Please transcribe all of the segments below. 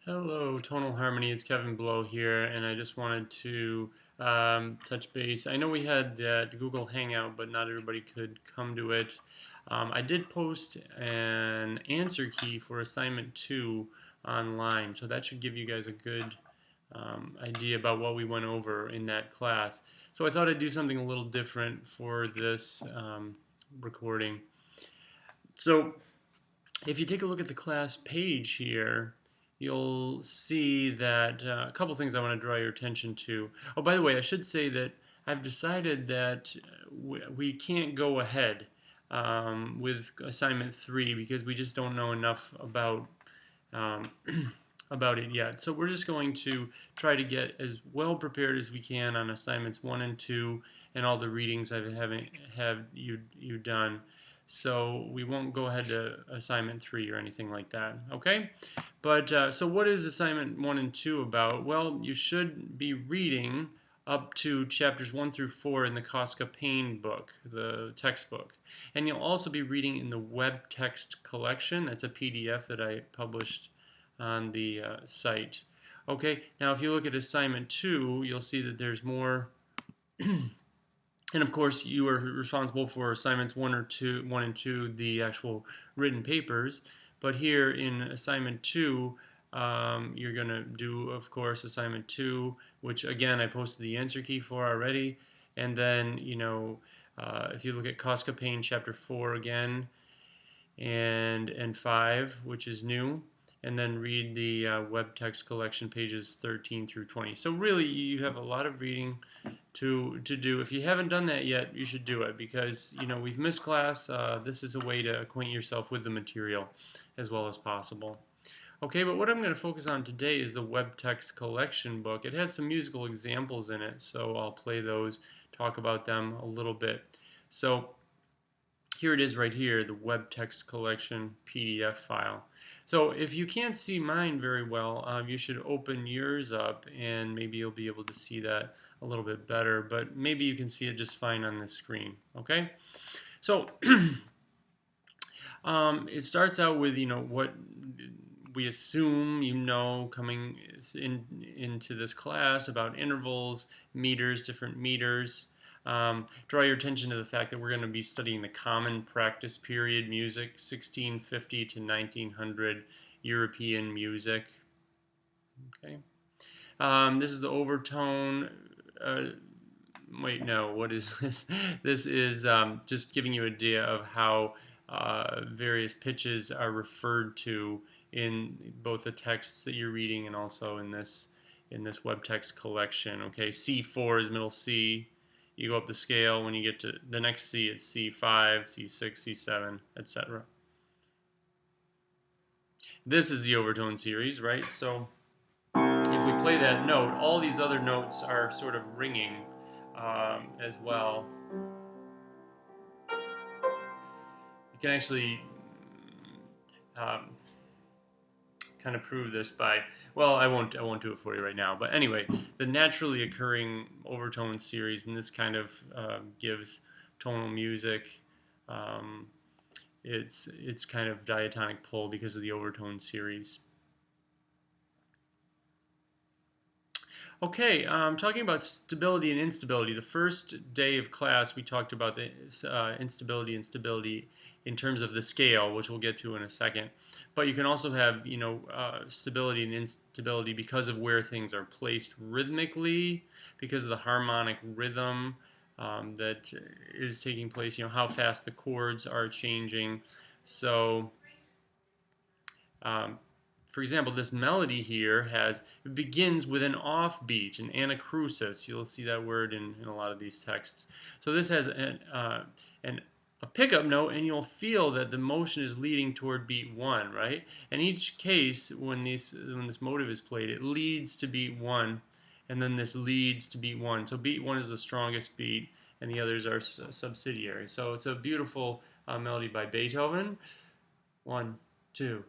Hello, Tonal Harmony. It's Kevin Blow here, and I just wanted to touch base. I know we had that Google Hangout, but not everybody could come to it. I did post an answer key for assignment 2 online, so that should give you guys a good idea about what we went over in that class. So I thought I'd do something a little different for this recording. So if you take a look at the class page here, you'll see that a couple things I want to draw your attention to. Oh, by the way, I should say that I've decided that we can't go ahead with assignment 3 because we just don't know enough um, about it yet. So we're just going to try to get as well prepared as we can on assignments 1 and 2 and all the readings I have you done. So we won't go ahead to assignment 3 or anything like that. Okay? But so what is assignment 1 and 2 about? Well, you should be reading up to chapters 1 through 4 in the Koska Payne book, the textbook. And you'll also be reading in the web text collection. That's a PDF that I published on the site. Okay, now if you look at assignment 2, you'll see that there's more. And of course, you are responsible for assignments 1 and 2, the actual written papers. But here in assignment 2, you're going to do, of course, assignment 2, which again I posted the answer key for already. And then, if you look at Koska Payne chapter 4 again, and 5, which is new, and then read the web text collection pages 13 through 20. So really, you have a lot of reading to do. If you haven't done that yet, you should do it because we've missed class. This is a way to acquaint yourself with the material as well as possible. Okay, but what I'm going to focus on today is the web text collection book. It has some musical examples in it, so I'll play those, talk about them a little bit. So here it is right here, the web text collection PDF file. So if you can't see mine very well, you should open yours up and maybe you'll be able to see that a little bit better, but maybe you can see it just fine on this screen. Okay, so it starts out with what we assume coming into this class about intervals, meters, different meters. Draw your attention to the fact that we're going to be studying the common practice period music, 1650 to 1900 European music. Okay. This is the overtone. Wait, no, what is this? This is just giving you an idea of how various pitches are referred to in both the texts that you're reading and also in this web text collection. Okay, C4 is middle C. You go up the scale. When you get to the next C, it's C5, C6, C7, etc. This is the overtone series, right? So if we play that note, all these other notes are sort of ringing as well. You can actually um, kind of prove this by, well, I won't do it for you right now, but anyway, the naturally occurring overtone series, and this kind of gives tonal music its kind of diatonic pull because of the overtone series. Okay, talking about stability and instability. The first day of class, we talked about the instability and stability in terms of the scale, which we'll get to in a second. But you can also have, stability and instability because of where things are placed rhythmically, because of the harmonic rhythm that is taking place. How fast the chords are changing. So. For example, this melody here it begins with an offbeat, an anacrusis. You'll see that word in a lot of these texts. So this has a pickup note, and you'll feel that the motion is leading toward beat 1, right? In each case, when this motive is played, it leads to beat 1, and then this leads to beat 1. So beat 1 is the strongest beat, and the others are subsidiary. So it's a beautiful melody by Beethoven. 1, 2.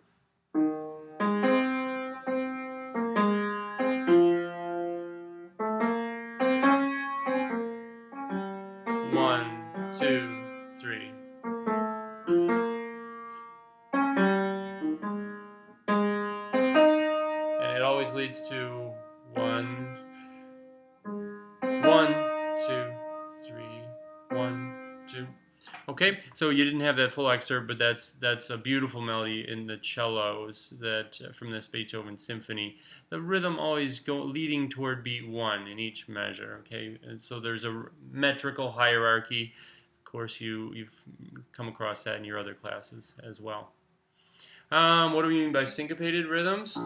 One, two, three. And always leads to 1, 1, 2, 3, 1, 2. Okay, so you didn't have that full excerpt, but that's a beautiful melody in the cellos that from this Beethoven symphony. The rhythm always leading toward beat 1 in each measure. Okay, and so there's a metrical hierarchy. Of course, you've come across that in your other classes as well. What do we mean by syncopated rhythms?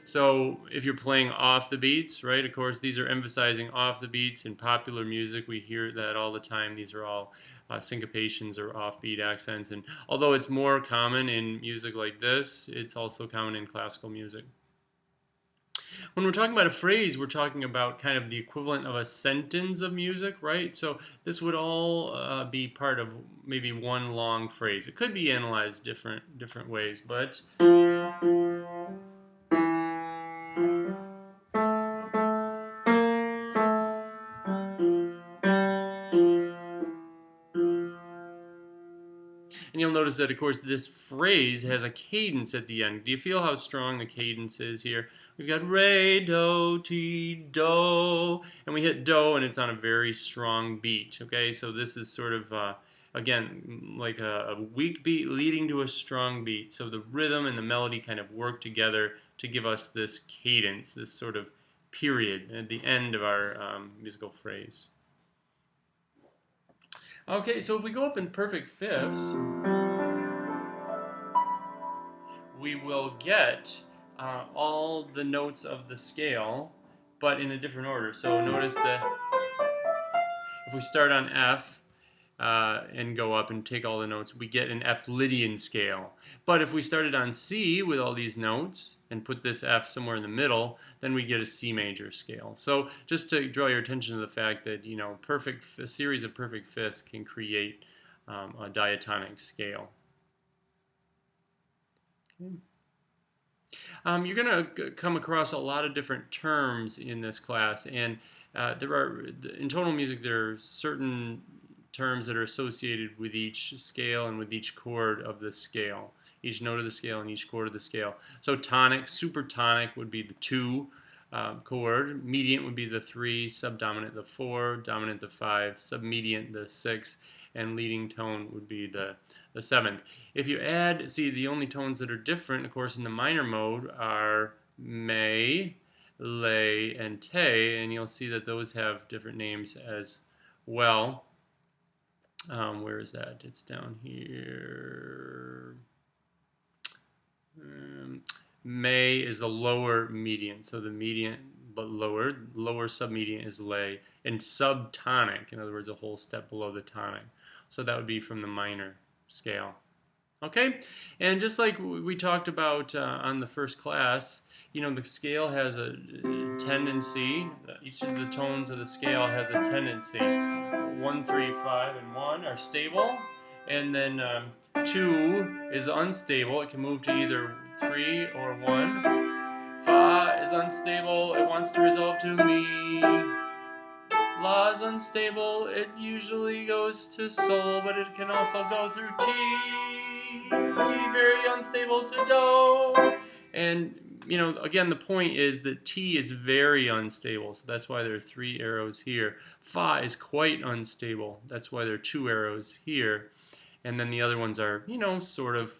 So if you're playing off the beats, right, of course, these are emphasizing off the beats. In popular music, we hear that all the time. These are all syncopations or offbeat accents. And although it's more common in music like this, it's also common in classical music. When we're talking about a phrase, we're talking about kind of the equivalent of a sentence of music, right? So this would all be part of maybe one long phrase. It could be analyzed different ways, but and you'll notice that, of course, this phrase has a cadence at the end. Do you feel how strong the cadence is here? We've got re, do, ti, do, and we hit do, and it's on a very strong beat. Okay, so this is sort of, again, like a weak beat leading to a strong beat. So the rhythm and the melody kind of work together to give us this cadence, this sort of period at the end of our musical phrase. Okay, so if we go up in perfect fifths, we will get all the notes of the scale, but in a different order. So notice that if we start on F and go up and take all the notes, we get an F Lydian scale. But if we started on C with all these notes and put this F somewhere in the middle, then we get a C major scale. So just to draw your attention to the fact that, you know, a series of perfect fifths can create a diatonic scale. Okay. You're going to come across a lot of different terms in this class, and in tonal music there are certain terms that are associated with each scale and with each chord of the scale, each note of the scale and each chord of the scale. So tonic, supertonic would be the 2 chord, mediant would be the 3, subdominant the 4, dominant the 5, submediant the 6, and leading tone would be the 7th. If you add, see, the only tones that are different, of course, in the minor mode are me, lay, and te, and you'll see that those have different names as well. Where is that? It's down here. Me is the lower median, so the median but lower submedian is lay, and subtonic, in other words, a whole step below the tonic. So that would be from the minor scale. Okay, and just like we talked about on the first class, you know, the scale has a tendency. Each of the tones of the scale has a tendency. 1, 3, 5, and 1 are stable, and then 2 is unstable. It can move to either 3 or 1. Fa is unstable. It wants to resolve to mi. La is unstable. It usually goes to sol, but it can also go through ti. Very unstable to do. And, you know, again, the point is that T is very unstable, so that's why there are 3 arrows here. Fa is quite unstable, that's why there are 2 arrows here. And then the other ones are, you know, sort of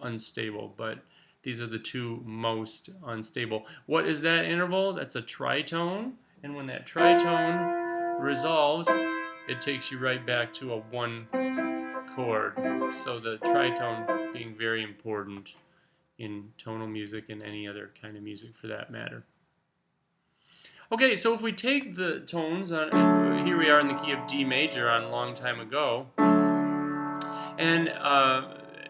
unstable, but these are the 2 most unstable. What is that interval? That's a tritone, and when that tritone resolves, it takes you right back to a 1 chord. So the tritone being very important in tonal music and any other kind of music for that matter. Okay, so if we take the tones, here we are in the key of D major on Long Time Ago, and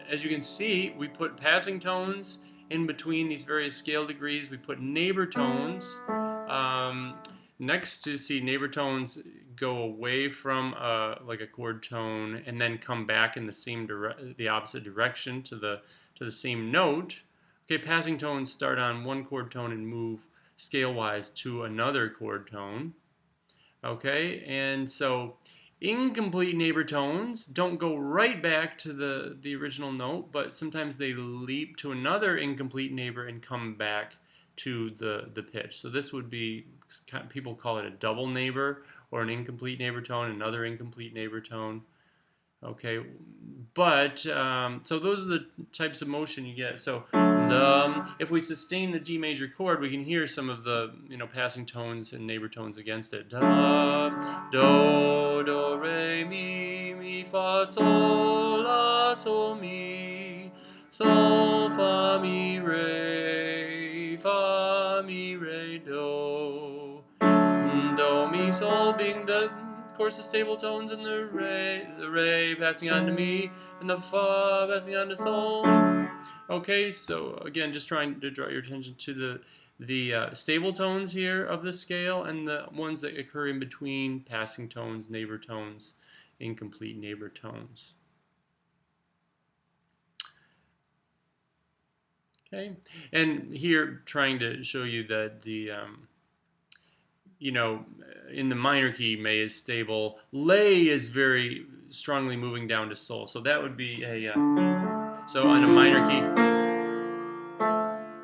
as you can see, we put passing tones in between these various scale degrees. We put neighbor tones next to, see, neighbor tones go away from like a chord tone and then come back in the opposite direction to the same note. Okay, passing tones start on one chord tone and move scale-wise to another chord tone. Okay, and so Incomplete neighbor tones don't go right back to the original note, but sometimes they leap to another incomplete neighbor and come back to the pitch. So this would be, people call it a double neighbor, or an incomplete neighbor tone, another incomplete neighbor tone. Okay, but so those are the types of motion you get. So if we sustain the D major chord, we can hear some of the passing tones and neighbor tones against it. Da, do, re, mi, fa, sol, la, sol, mi, sol, fa, mi, re, do. Do, mi, sol being of course the stable tones, and the re passing on to mi, and the fa passing on to sol. Okay, so again, just trying to draw your attention to the stable tones here of the scale, and the ones that occur in between: passing tones, neighbor tones, incomplete neighbor tones. Okay, and here trying to show you that the in the minor key, May is stable. Lay is very strongly moving down to Sol. So that would be a, so on a minor key,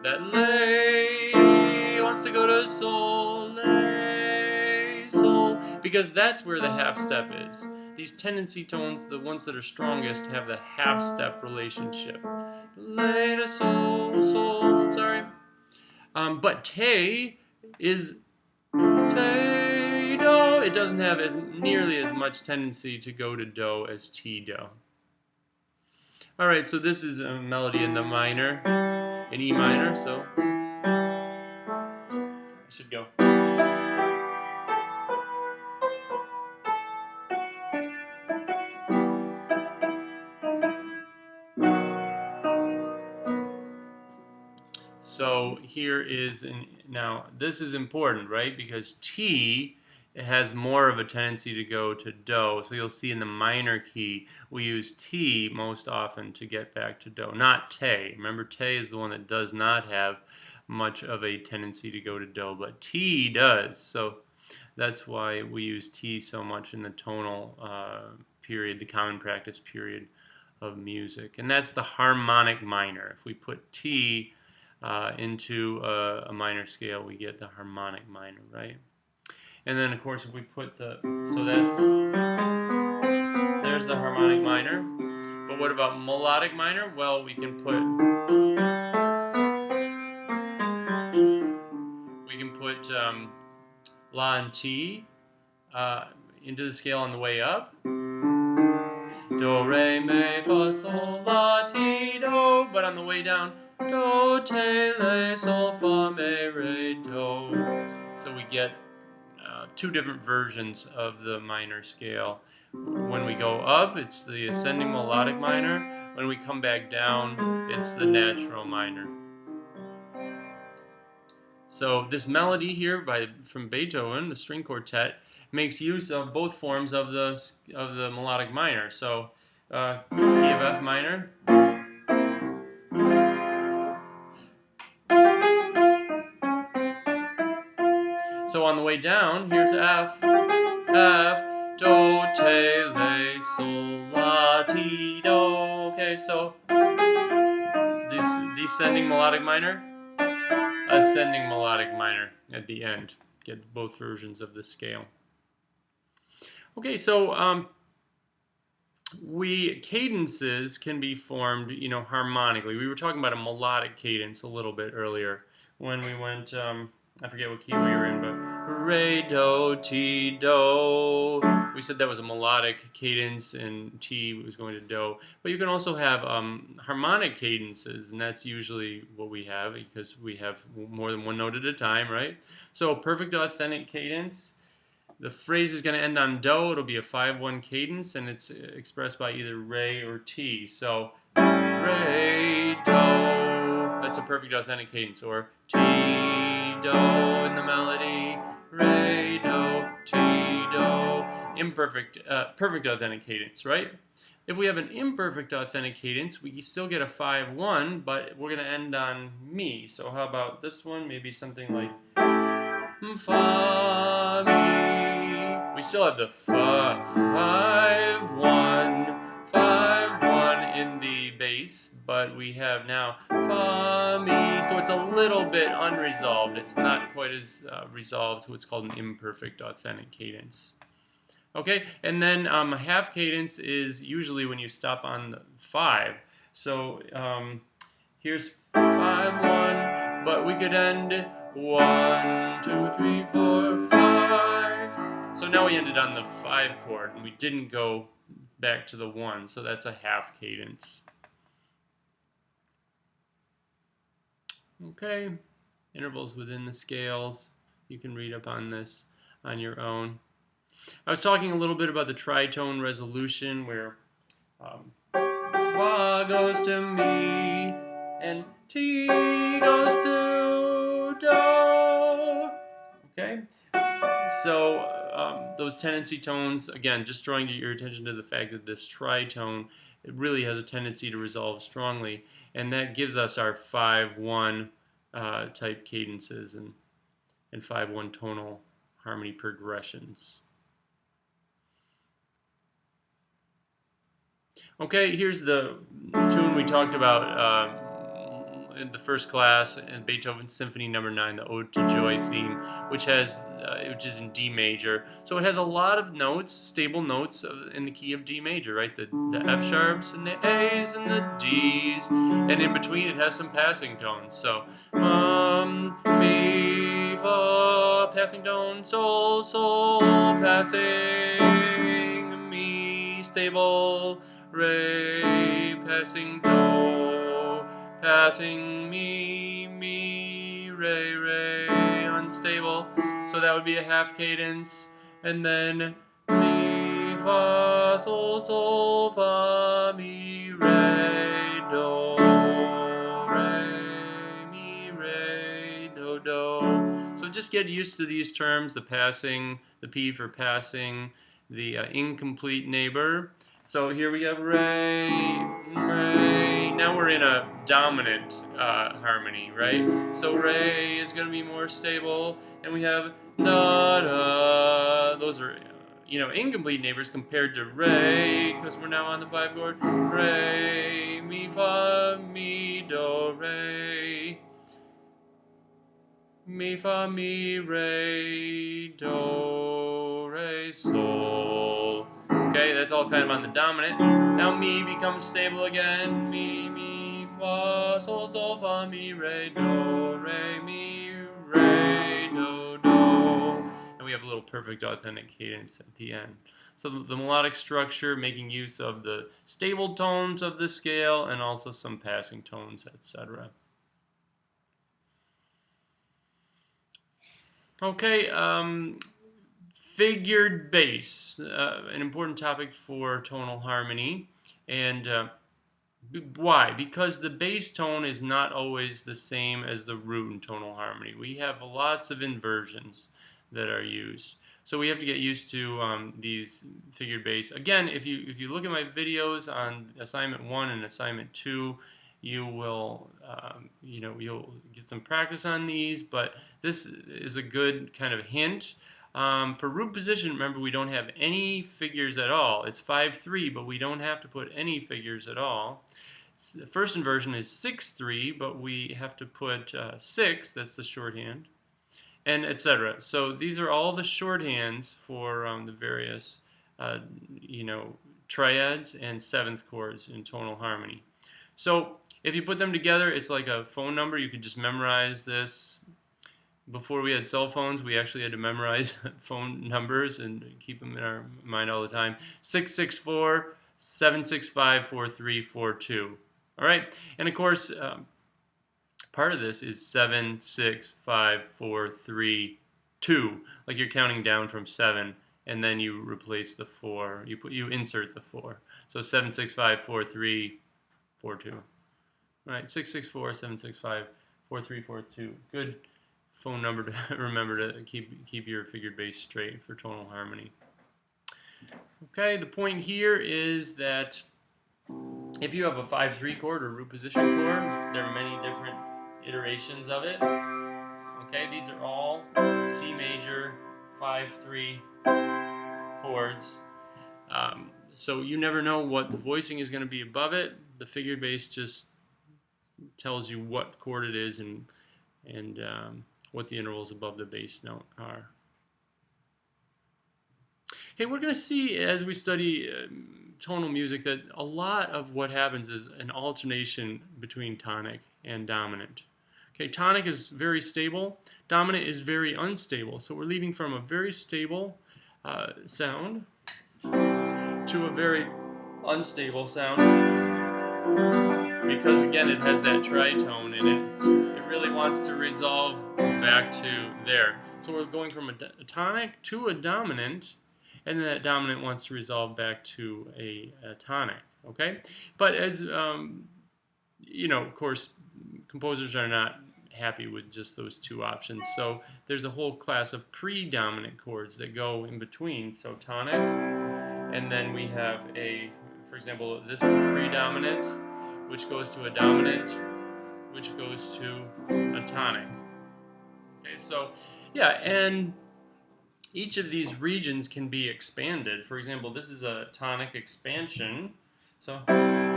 that Lay wants to go to Sol, Lay, Sol, because that's where the half step is. These tendency tones, the ones that are strongest, have the half step relationship. Lay to Sol, Sol, sorry. But Te is Te, Do. It doesn't have nearly as much tendency to go to Do as Ti, Do. Alright, so this is a melody in the minor, in E minor, so I should go. So here is, now this is important, right? Because T, it has more of a tendency to go to Do. So you'll see in the minor key, we use T most often to get back to Do, not Te. Remember, Te is the one that does not have much of a tendency to go to Do, but T does. So that's why we use T so much in the tonal period, the common practice period of music. And that's the harmonic minor. If we put T into a minor scale, we get the harmonic minor, right? And then, of course, if we put the, so there's the harmonic minor. But what about melodic minor? Well, we can put La and Ti into the scale on the way up. Do, re, mi, fa, sol, la, ti, do. But on the way down, do, te, le, sol, fa, mi, re, do. So we get two different versions of the minor scale. When we go up, it's the ascending melodic minor. When we come back down, it's the natural minor. So this melody here from Beethoven, the string quartet, makes use of both forms of the melodic minor. So key of F minor. So on the way down, here's F, do, te, le, sol, la, ti, do. Okay, so this descending melodic minor, ascending melodic minor at the end. Get both versions of the scale. Okay, so cadences can be formed, harmonically. We were talking about a melodic cadence a little bit earlier when we went, I forget what key we were in, but re, do, ti, do. We said that was a melodic cadence, and ti was going to do. But you can also have harmonic cadences, and that's usually what we have because we have more than one note at a time, right? So perfect authentic cadence. The phrase is going to end on do. It'll be a 5-1 cadence, and it's expressed by either re or ti. So re, do. That's a perfect authentic cadence. Or ti, do in the melody. Re, do, ti, do. Imperfect, perfect authentic cadence, right? If we have an imperfect authentic cadence, we still get a 5-1, but we're going to end on mi. So how about this one? Maybe something like fa, mi. we still have the 5-1 in the bass, but we have now fa mi, so it's a little bit unresolved. It's not quite as resolved, so it's called an imperfect authentic cadence. Okay, and then half cadence is usually when you stop on the 5. So here's 5-1, but we could end 1, 2, 3, 4, 5. So now we ended on the 5 chord, and we didn't go back to the 1, so that's a half cadence. Okay, intervals within the scales. You can read up on this on your own. I was talking a little bit about the tritone resolution, where fa goes to mi and ti goes to do. Okay, so those tendency tones, again, just drawing your attention to the fact that this tritone, it really has a tendency to resolve strongly, and that gives us our 5-1 type cadences and 5-1 tonal harmony progressions. Okay, here's the tune we talked about in the first class in Beethoven's Symphony No. 9, the Ode to Joy theme, which is in D major. So it has a lot of notes, stable notes in the key of D major, right? The F sharps and the A's and the D's, and in between it has some passing tones. So mi, fa, passing tone, sol, sol, passing, mi, stable, re, passing do, passing mi, mi, re, re, unstable. So that would be a half cadence. And then mi, fa, sol, sol, fa, mi, re, do, re, mi, re, do, do. So just get used to these terms, the passing, the P for passing, the incomplete neighbor. So here we have re, re. Now we're in a dominant harmony, right? So re is going to be more stable, and we have da da. Those are incomplete neighbors compared to re, because we're now on the 5 chord. Re, mi, fa, mi, do, re. Mi, fa, mi, re, do, re, sol. Okay, that's all kind of on the dominant. Now mi becomes stable again. Mi, mi, fa, sol, sol, fa, mi, re, do, re, mi, re, do, do. And we have a little perfect authentic cadence at the end. So the melodic structure, making use of the stable tones of the scale and also some passing tones, etc. Okay, figured bass, an important topic for tonal harmony. And why? Because the bass tone is not always the same as the root in tonal harmony. We have lots of inversions that are used. So we have to get used to these figured bass. Again, if you look at my videos on assignment 1 and assignment 2, you will you'll get some practice on these, but this is a good kind of hint. For root position, remember, we don't have any figures at all. It's 5-3, but we don't have to put any figures at all. The first inversion is 6-3, but we have to put 6, that's the shorthand, and etc. So these are all the shorthands for the various triads and seventh chords in tonal harmony. So if you put them together, it's like a phone number. You could just memorize this. Before we had cell phones, we actually had to memorize phone numbers and keep them in our mind all the time. 664-765-4342. All right, and of course, part of this is 765-432. Like you're counting down from 7, and then you replace the 4. You insert the 4. So 765-4342. All right, 664-765-4342. Good phone number to remember to keep your figured bass straight for tonal harmony. Okay, the point here is that if you have a 5-3 chord or root position chord, there are many different iterations of it. Okay, these are all C major 5-3 chords. So you never know what the voicing is going to be above it. The figured bass just tells you what chord it is and what the intervals above the bass note are. Okay, we're going to see as we study tonal music that a lot of what happens is an alternation between tonic and dominant. Okay, tonic is very stable, dominant is very unstable. So we're leading from a very stable sound to a very unstable sound, because again it has that tritone in it. It really wants to resolve back to there. So we're going from a tonic to a dominant, and then that dominant wants to resolve back to a tonic. Okay, but as you know, of course, composers are not happy with just those two options. So there's a whole class of predominant chords that go in between. So tonic, and then we have for example, this predominant, which goes to a dominant, which goes to a tonic. Okay, so yeah, and each of these regions can be expanded. For example, this is a tonic expansion. So I'm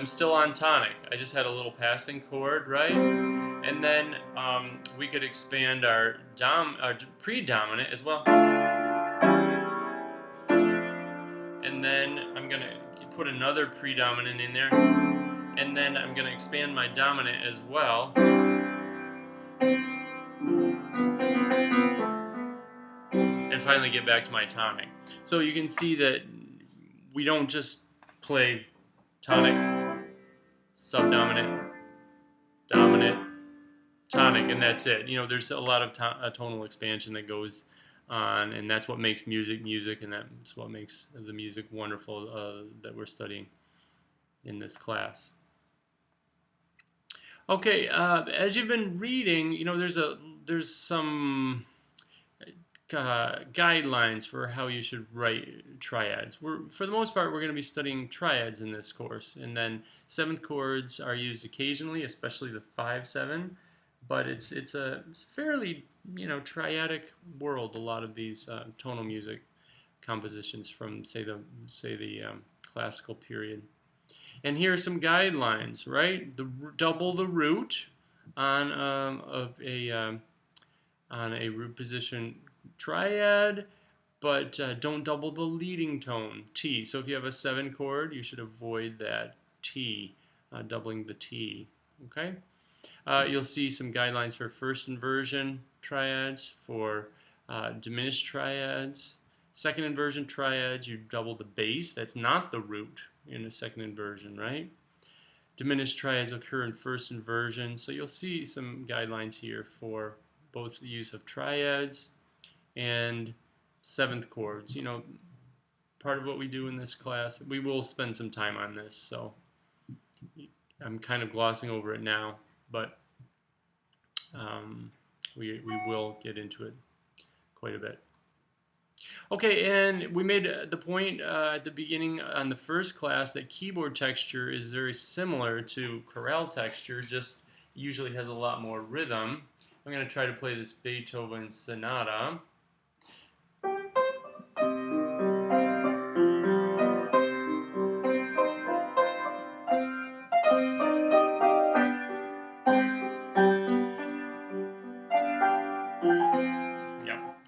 still on tonic. I just had a little passing chord, right? And then we could expand our predominant as well. And then I'm going to put another predominant in there. And then I'm going to expand my dominant as well. And finally get back to my tonic. So you can see that we don't just play tonic, subdominant, dominant, tonic, and that's it. You know, there's a lot of tonal expansion that goes on, and that's what makes music music, and that's what makes the music wonderful that we're studying in this class. Okay, as you've been reading, you know, there's some guidelines for how you should write triads. For the most part, we're going to be studying triads in this course, and then seventh chords are used occasionally, especially the 5/7. But it's a fairly, you know, triadic world. A lot of these tonal music compositions from say the classical period. And here are some guidelines, right? Double the root on a root position triad, but don't double the leading tone, T. So if you have a 7 chord, you should avoid that T, doubling the T. Okay. You'll see some guidelines for first inversion triads, for diminished triads. Second inversion triads, you double the bass. That's not the root in a second inversion, right? Diminished triads occur in first inversion. So you'll see some guidelines here for both the use of triads and seventh chords. You know, part of what we do in this class, we will spend some time on this, so I'm kind of glossing over it now, but we will get into it quite a bit. Okay, and we made the point at the beginning on the first class that keyboard texture is very similar to chorale texture, just usually has a lot more rhythm. I'm going to try to play this Beethoven sonata.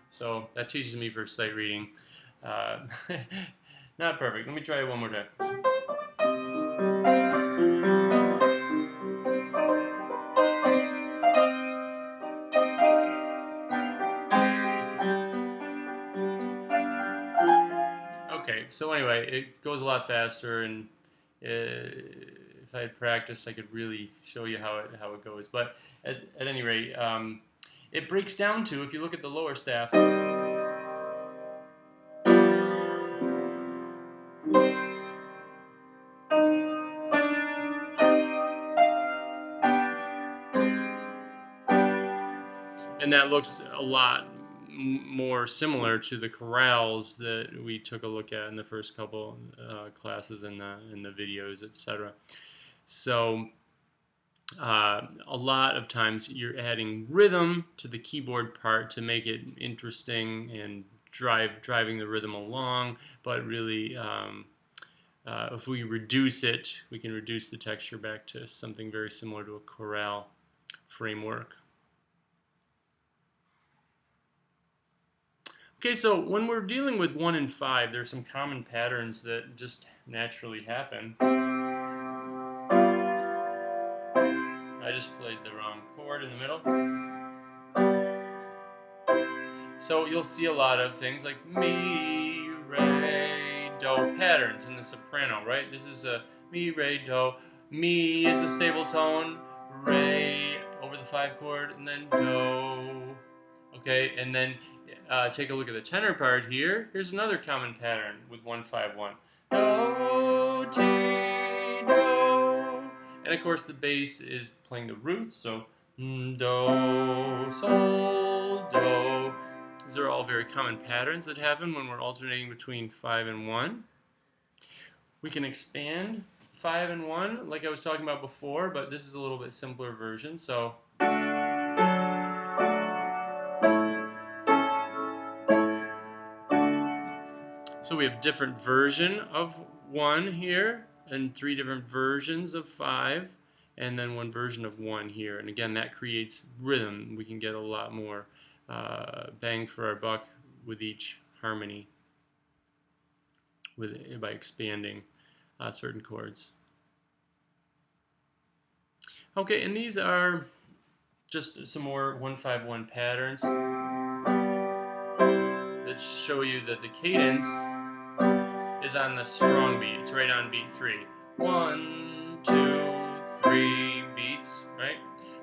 So that teaches me for sight reading. Not perfect. Let me try it one more time. Okay, so anyway, it goes a lot faster, and if I had practiced, I could really show you how it goes. But at any rate, it breaks down to, if you look at the lower staff, and that looks a lot more similar to the chorales that we took a look at in the first couple classes in the videos, etc. So A lot of times you're adding rhythm to the keyboard part to make it interesting and driving the rhythm along, but really if we reduce it, we can reduce the texture back to something very similar to a chorale framework. Okay, so when we're dealing with 1 and 5, there's some common patterns that just naturally happen. I just played the wrong chord in the middle. So you'll see a lot of things like mi, re, do patterns in the soprano, right? This is a mi, re, do. Mi is the stable tone, re over the 5 chord, and then do. Okay, and then take a look at the tenor part here. Here's another common pattern with 1-5-1. Do, ti, do. And of course the bass is playing the roots, so do, sol, do. These are all very common patterns that happen when we're alternating between 5 and 1. We can expand 5 and 1 like I was talking about before, but this is a little bit simpler version. So we have different version of 1 here and 3 different versions of 5 and then 1 version of 1 here. And again, that creates rhythm. We can get a lot more bang for our buck with each harmony by expanding certain chords. Okay, and these are just some more 1-5-1 patterns that show you that the cadence is on the strong beat. It's right on beat 3. 1, 2, 3 beats, right?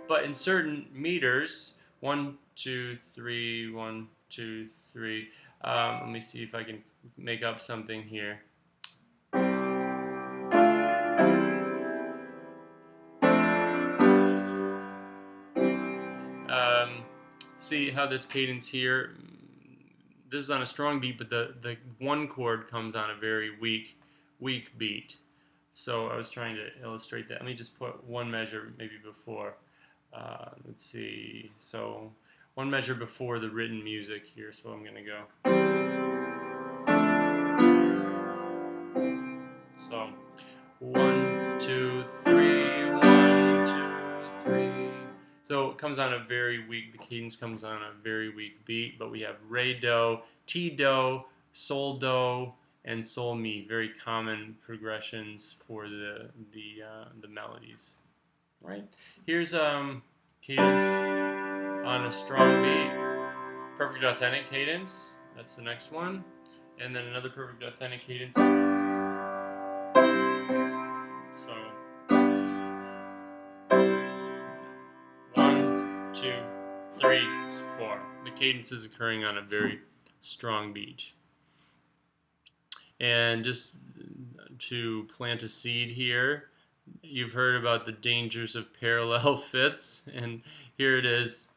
But in certain meters, 1, 2, 3, 1, 2, 3. Let me see if I can make up something here. See how this cadence here, this is on a strong beat, but the 1 chord comes on a very weak beat. So I was trying to illustrate that. Let me just put 1 measure maybe before. Let's see. So 1 measure before the written music here. So I'm going to go. So 1, 2, 3, 1, 2, 3. So it comes on a very weak, the cadence comes on a very weak beat, but we have re do, ti do, sol do, and sol mi, very common progressions for the melodies. Right? Here's cadence on a strong beat, perfect authentic cadence. That's the next one, and then another perfect authentic cadence. So 1, 2, 3, 4. The cadence is occurring on a very strong beat. And just to plant a seed here, you've heard about the dangers of parallel fifths, and here it is.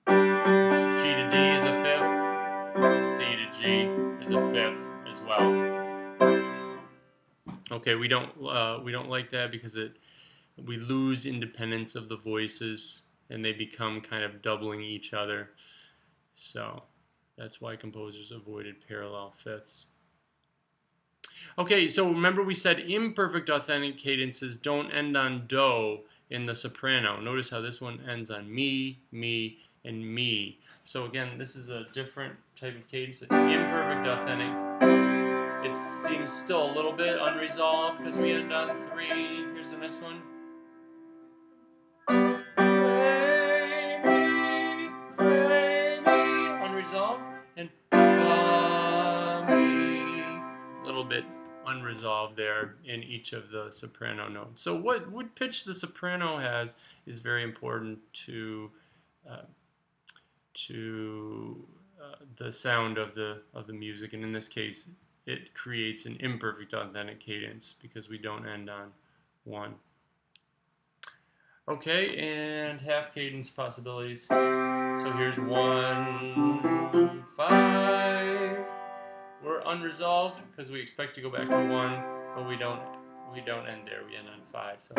G to D is a fifth, C to G is a fifth as well. Okay, we don't like that because we lose independence of the voices and they become kind of doubling each other. So that's why composers avoided parallel fifths. Okay, so remember we said imperfect authentic cadences don't end on do in the soprano. Notice how this one ends on mi, mi, and mi. So again, this is a different type of cadence. Imperfect authentic. It seems still a little bit unresolved because we end on 3. Here's the next one. Unresolved. And fa, mi. A little bit unresolved there in each of the soprano notes. So what pitch the soprano has is very important to the sound of the music, and in this case it creates an imperfect authentic cadence because we don't end on 1. Okay, and half cadence possibilities. So here's 1, 5. We're unresolved because we expect to go back to 1, but we don't end there. We end on 5. So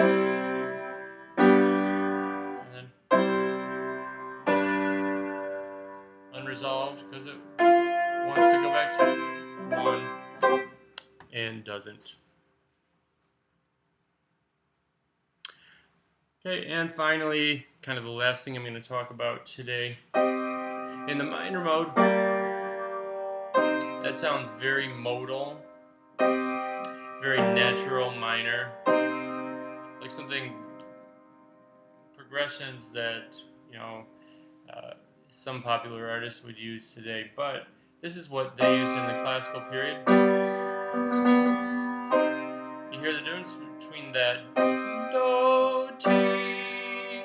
unresolved because it wants to go back to 1 and doesn't. Okay, and finally, kind of the last thing I'm going to talk about today. In the minor mode, that sounds very modal, very natural minor, like something, progressions that, you know, uh, some popular artists would use today, but this is what they used in the classical period. You hear the difference between that do, ti,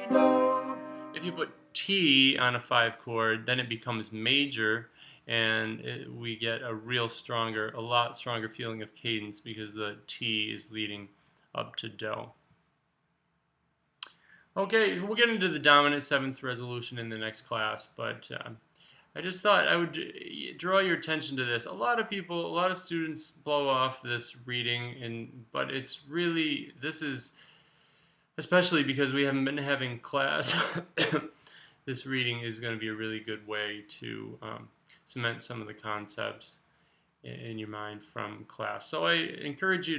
do. If you put T on a 5 chord, then it becomes major, and we get a lot stronger feeling of cadence because the T is leading up to do. Okay, we'll get into the dominant 7th resolution in the next class, but I just thought I would draw your attention to this. A lot of students blow off this reading, but it's really, this is, especially because we haven't been having class, this reading is going to be a really good way to cement some of the concepts in your mind from class. So I encourage you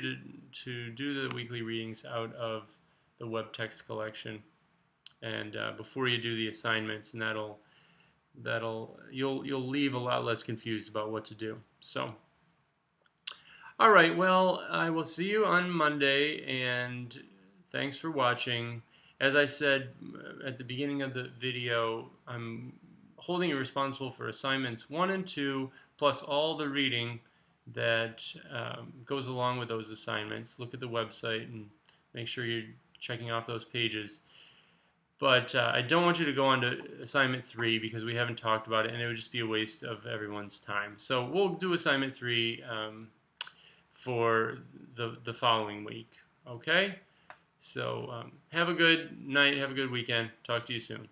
to do the weekly readings out of the web text collection, and before you do the assignments, and you'll leave a lot less confused about what to do. So, all right, well, I will see you on Monday, and thanks for watching. As I said at the beginning of the video, I'm holding you responsible for assignments 1 and 2, plus all the reading that goes along with those assignments. Look at the website and make sure you're checking off those pages. But I don't want you to go on to assignment 3 because we haven't talked about it, and it would just be a waste of everyone's time. So we'll do assignment 3 for the following week. Okay? So have a good night, have a good weekend. Talk to you soon.